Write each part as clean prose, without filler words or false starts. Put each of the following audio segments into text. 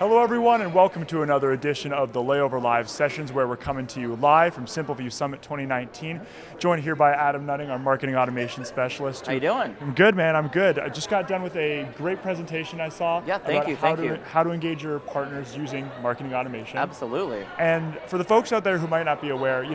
Hello everyone and welcome to another edition of the Layover Live sessions where we're coming to you live from SimpleView Summit 2019. Joined here by Adam Nutting, our marketing automation specialist. How you doing? I'm good, man, I'm good. I just got done with a great presentation I saw. Yeah, thank you. How to engage your partners using marketing automation. Absolutely. And for the folks out there who might not be aware,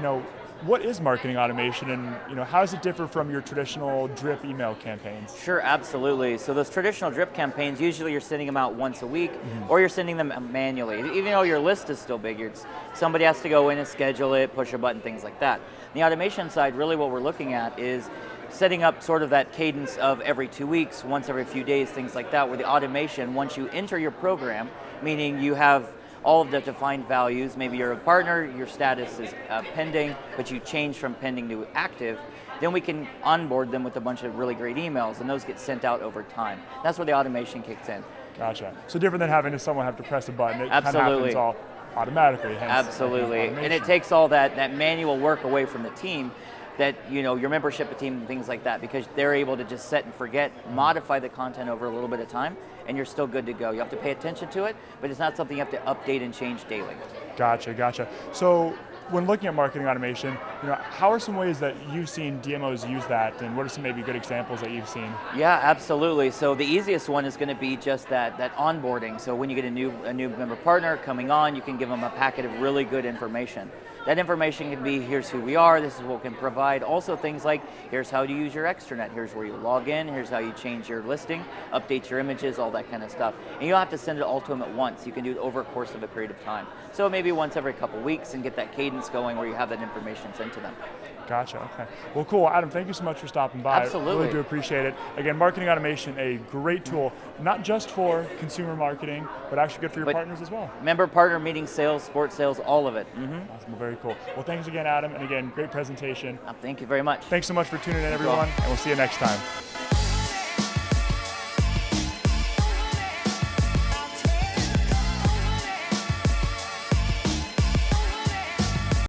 what is marketing automation and how does it differ from your traditional drip email campaigns? Sure, absolutely. So those traditional drip campaigns, usually you're sending them out once a week or you're sending them manually. Even though your list is still big, somebody has to go in and schedule it, push a button, things like that. The automation side, really what we're looking at is setting up sort of that cadence of every 2 weeks, once every few days, things like that, where the automation, once you enter your program, meaning you have all of the defined values, maybe you're a partner, your status is pending, but you change from pending to active, then we can onboard them with a bunch of really great emails, and those get sent out over time. That's where the automation kicks in. Gotcha. So different than having someone have to press a button, it Absolutely. kind of happens all automatically. Hence Absolutely, and it takes all that manual work away from the team, that your membership team and things like that, because they're able to just set and forget, modify the content over a little bit of time, and you're still good to go. You have to pay attention to it, but it's not something you have to update and change daily. Gotcha. So when looking at marketing automation, how are some ways that you've seen DMOs use that, and what are some maybe good examples that you've seen? Yeah, absolutely. So the easiest one is going to be just that onboarding. So when you get a new member partner coming on, you can give them a packet of really good information. That information can be, here's who we are, this is what we can provide. Also things like, here's how to use your extranet, here's where you log in, here's how you change your listing, update your images, all that kind of stuff. And you don't have to send it all to them at once. You can do it over a course of a period of time. So maybe once every couple weeks and get that cadence going where you have that information sent to them. Gotcha, okay. Well, cool. Adam, thank you so much for stopping by. Absolutely. I really do appreciate it. Again, marketing automation, a great tool, not just for consumer marketing, but actually good for your partners as well. Member, partner, meeting, sales, sports sales, all of it. Awesome, well, very cool. Well, thanks again, Adam, and again, great presentation. Thank you very much. Thanks so much for tuning in, everyone, and we'll see you next time.